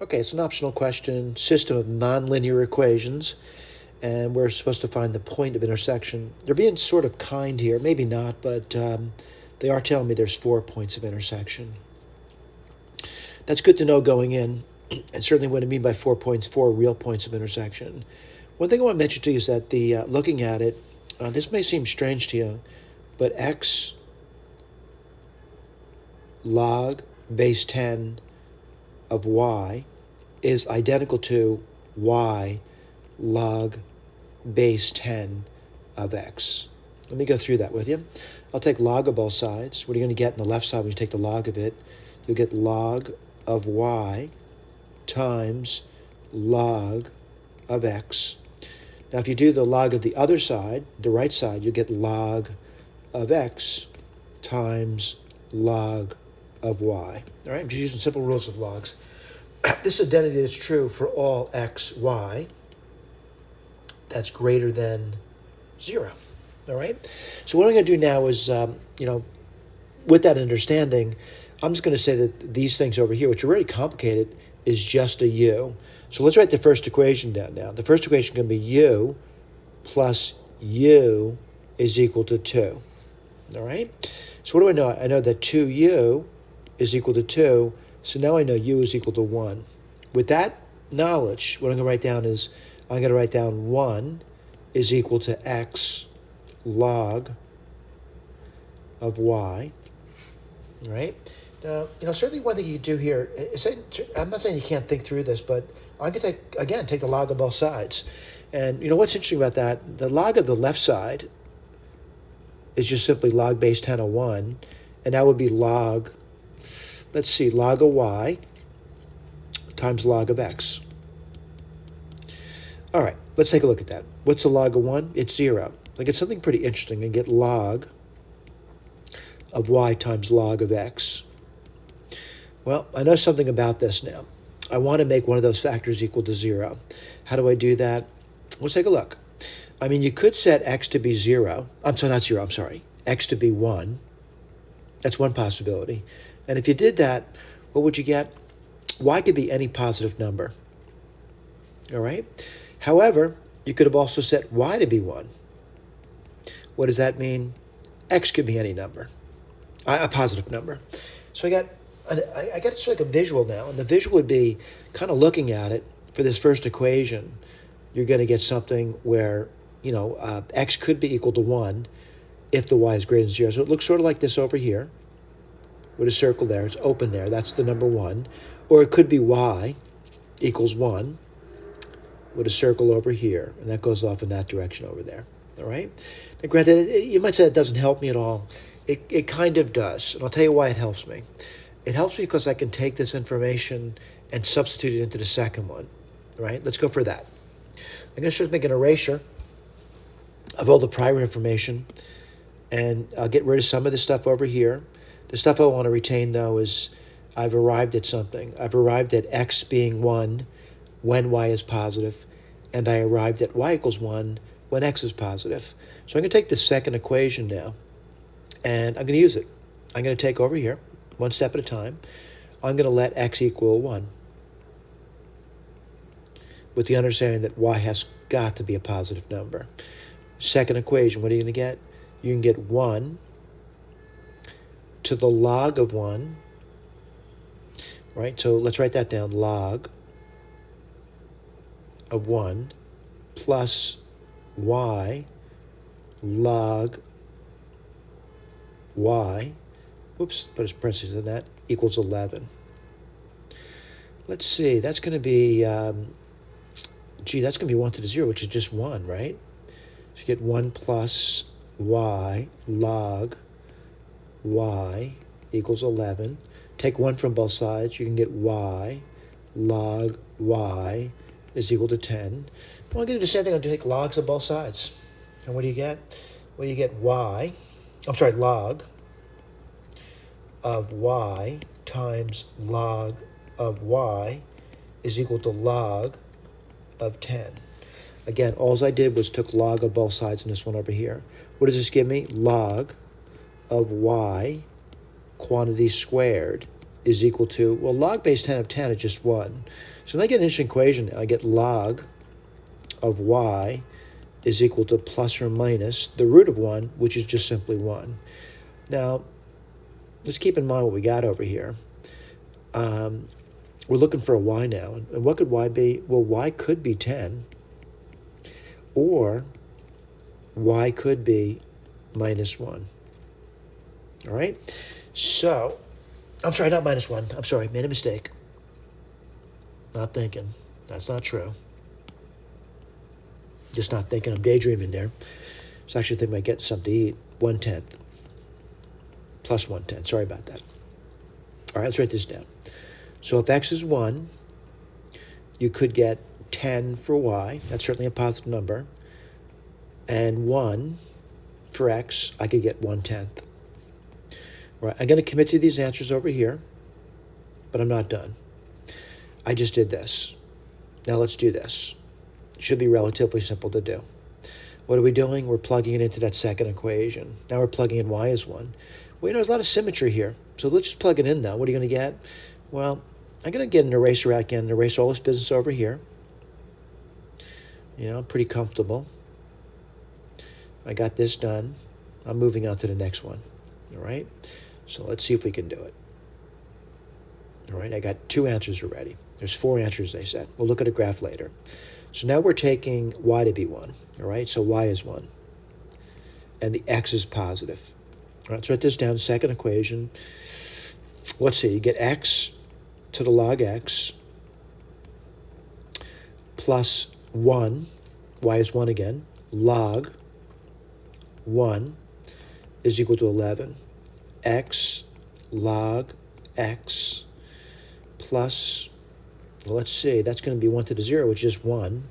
Okay, it's an optional question, system of nonlinear equations, and we're supposed to find the point of intersection. They're being sort of kind here, maybe not, but they are telling me there's 4 points of intersection. That's good to know going in, and certainly what I mean by 4 points, 4 real points of intersection. One thing I want to mention to you is that looking at it, this may seem strange to you, but x log base 10 of y is identical to y log base 10 of x. Let me go through that with you. I'll take log of both sides. What are you going to get on the left side when you take the log of it? You'll get log of y times log of x. Now, if you do the log of the other side, the right side, you'll get log of x times log of y. All right, I'm just using simple rules of logs. This identity is true for all x, y that's greater than 0. All right? So what I'm going to do now is, with that understanding, I'm just going to say that these things over here, which are really complicated, is just a u. So let's write the first equation down now. The first equation is going to be u plus u is equal to 2. All right? So what do I know? I know that 2u is equal to 2, so now I know u is equal to 1. With that knowledge, what I'm going to write down is, I'm going to write down 1 is equal to x log of y. All right? Now, certainly one thing you do here, I'm not saying you can't think through this, but I can take the log of both sides. And what's interesting about that, the log of the left side is just simply log base 10 of 1, and that would be log, let's see, log of y times log of x. All right, let's take a look at that. What's the log of 1? It's 0. I get something pretty interesting and get log of y times log of x. Well, I know something about this now. I want to make one of those factors equal to 0. How do I do that? Let's take a look. I mean, you could set x to be 0. X to be 1. That's one possibility. And if you did that, what would you get? Y could be any positive number. All right? However, you could have also set y to be 1. What does that mean? X could be any number, a positive number. So I got sort of like a visual now, and the visual would be kind of looking at it for this first equation. You're going to get something where, x could be equal to 1 if the y is greater than 0. So it looks sort of like this over here with a circle there. It's open there. That's the number 1. Or it could be y equals 1 with a circle over here, and that goes off in that direction over there. All right? Now, granted, you might say it doesn't help me at all. It kind of does, and I'll tell you why it helps me. It helps me because I can take this information and substitute it into the second one. All right? Let's go for that. I'm going to just make an erasure of all the prior information, and I'll get rid of some of the stuff over here. The stuff I want to retain, though, is I've arrived at something. I've arrived at x being 1 when y is positive, and I arrived at y equals 1 when x is positive. So I'm going to take the second equation now, and I'm going to use it. I'm going to take over here, one step at a time. I'm going to let x equal 1, with the understanding that y has got to be a positive number. Second equation, what are you going to get? You can get 1 to the log of 1, right? So let's write that down, log of 1 plus y log y, whoops, put a parentheses in that, equals 11. Let's see, that's going to be, that's going to be 1 to the 0, which is just 1, right? So you get 1 plus y log y equals 11. Take 1 from both sides, you can get y log y is equal to 10. Well, I'll do the same thing. I'll take logs of both sides. And what do you get? Well, you get log of y times log of y is equal to log of 10. Again, all I did was took log of both sides in this one over here. What does this give me? Log of y quantity squared is equal to, well, log base 10 of 10 is just 1. So when I get an interesting equation, I get log of y is equal to plus or minus the root of 1, which is just simply 1. Now, let's keep in mind what we got over here. We're looking for a y now. And what could y be? Well, y could be 10, or y could be minus 1. All right? So, I'm sorry, not minus 1. I'm sorry, made a mistake. Not thinking. That's not true. Just not thinking. I'm daydreaming there. So I actually think I might get something to eat. 1/10. Plus 1/10. Sorry about that. All right, let's write this down. So if x is 1, you could get 10 for y. That's certainly a positive number. And 1 for x, I could get 1/10. Right, I'm going to commit to these answers over here, but I'm not done. I just did this. Now let's do this. It should be relatively simple to do. What are we doing? We're plugging it into that second equation. Now we're plugging in y as 1. Well, you know, there's a lot of symmetry here. So let's just plug it in now. What are you going to get? Well, I'm going to get an eraser out again and erase all this business over here. You know, pretty comfortable. I got this done. I'm moving on to the next one. All right? So let's see if we can do it. All right, I got 2 answers already. There's 4 answers, they said. We'll look at a graph later. So now we're taking y to be 1. All right, so y is 1. And the x is positive. All right, let's write this down, second equation. Let's see, you get x to the log x plus 1, y is 1 again, log 1 is equal to 11. X log x plus, well, let's see, that's going to be 1 to the 0, which is 1.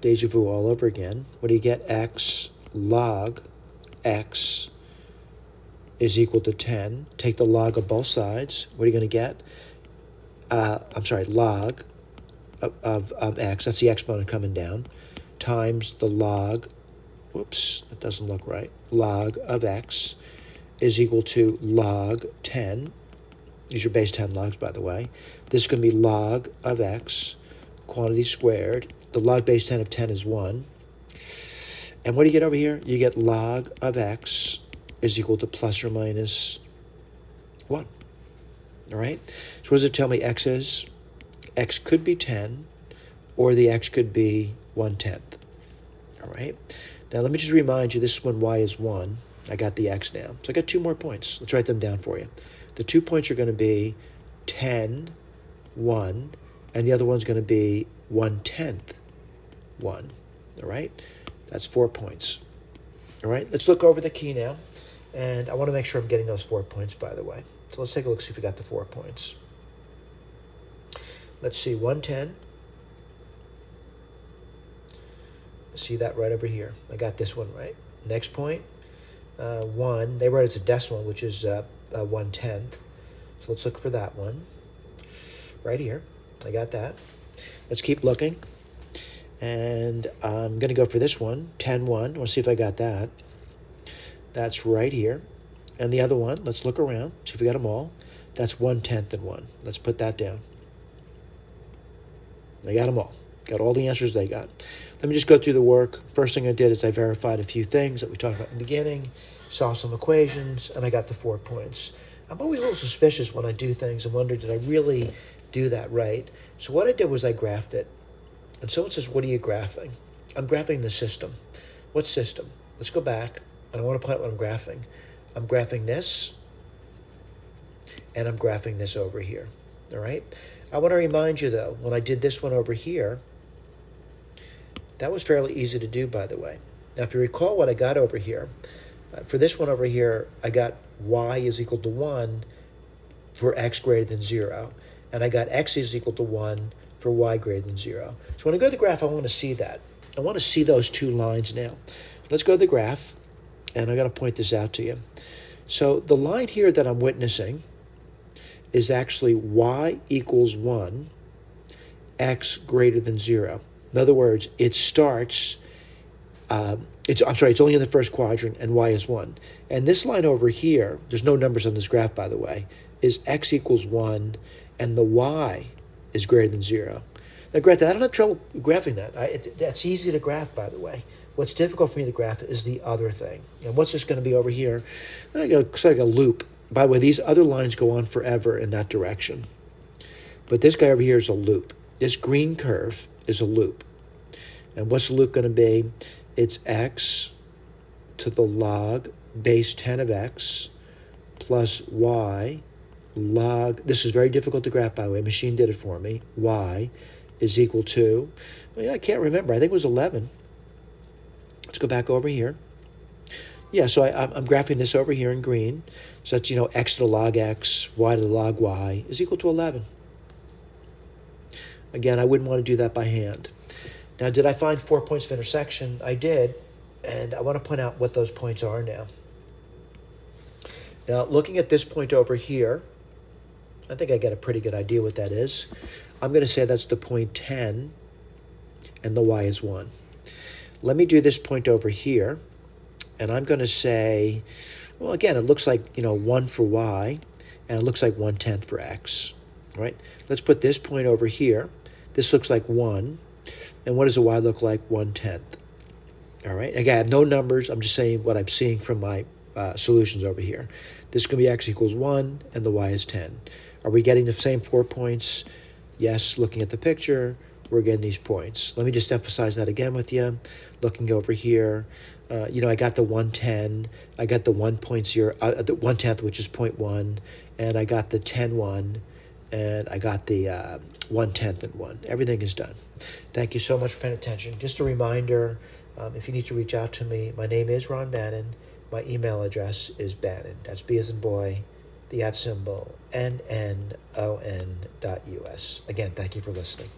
Deja vu all over again. What do you get? X log x is equal to 10. Take the log of both sides. What are you going to get? Log of x, that's the exponent coming down, times the log, whoops, that doesn't look right, log of x is equal to log 10. These are base 10 logs, by the way. This is going to be log of x, quantity squared. The log base 10 of 10 is 1. And what do you get over here? You get log of x is equal to plus or minus 1. All right? So what does it tell me x is? X could be 10, or the x could be 1/10. All right? Now, let me just remind you, this is when y is 1. I got the x now. So I got 2 more points. Let's write them down for you. The 2 points are going to be 10, 1, and the other one's going to be 1/10, 1. All right? That's 4 points. All right? Let's look over the key now. And I want to make sure I'm getting those 4 points, by the way. So let's take a look, see if we got the 4 points. Let's see, 1/10. See that right over here. I got this one right. Next point, 1. They wrote it as a decimal, which is 1/10. So let's look for that one. Right here. I got that. Let's keep looking. And I'm going to go for this one, 10/1. I want to see if I got that. That's right here. And the other one, let's look around, see if we got them all. That's 1/10 and 1. Let's put that down. I got them all. Got all the answers they got. Let me just go through the work. First thing I did is I verified a few things that we talked about in the beginning, solved some equations, and I got the 4 points. I'm always a little suspicious when I do things and wonder, did I really do that right? So what I did was I graphed it. And someone says, what are you graphing? I'm graphing the system. What system? Let's go back, and I want to point out what I'm graphing. I'm graphing this, and I'm graphing this over here. All right? I want to remind you, though, when I did this one over here, that was fairly easy to do, by the way. Now, if you recall what I got over here, for this one over here, I got y is equal to 1 for x greater than 0. And I got x is equal to 1 for y greater than 0. So when I go to the graph, I want to see that. I want to see those 2 lines now. Let's go to the graph, and I'm going to point this out to you. So the line here that I'm witnessing is actually y equals 1, x greater than 0. In other words, it starts, it's only in the first quadrant, and y is 1. And this line over here, there's no numbers on this graph, by the way, is x equals 1 and the y is greater than 0. Now, granted, I don't have trouble graphing that. That's easy to graph, by the way. What's difficult for me to graph is the other thing. And what's this going to be over here? It's like a loop. By the way, these other lines go on forever in that direction. But this guy over here is a loop. This green curve is a loop. And what's the loop going to be? It's x to the log base 10 of x plus y log, this is very difficult to graph, by the way, machine did it for me, y is equal to, well, I can't remember, I think it was 11. Let's go back over here. Yeah, so I'm graphing this over here in green. So that's, x to the log x, y to the log y is equal to 11. Again, I wouldn't want to do that by hand. Now, did I find 4 points of intersection? I did, and I want to point out what those points are now. Now, looking at this point over here, I think I get a pretty good idea what that is. I'm going to say that's the point 10, and the y is 1. Let me do this point over here, and I'm going to say, well, again, it looks like, 1 for y, and it looks like 1/10 for x, right? Let's put this point over here. This looks like 1, and what does a y look like? 1/10. All right, again, I have no numbers. I'm just saying what I'm seeing from my solutions over here. This could be x equals 1, and the y is 10. Are we getting the same 4 points? Yes, looking at the picture, we're getting these points. Let me just emphasize that again with you. Looking over here, I got the 110, I got the 1.0, the 1/10, which is 0.1, and I got the 10-1, and I got the 1/10 and 1. Everything is done. Thank you so much for paying attention. Just a reminder, if you need to reach out to me, my name is Ron Bannon. My email address is Bannon. That's B as in boy, the @ symbol, NNON.US. Again, thank you for listening.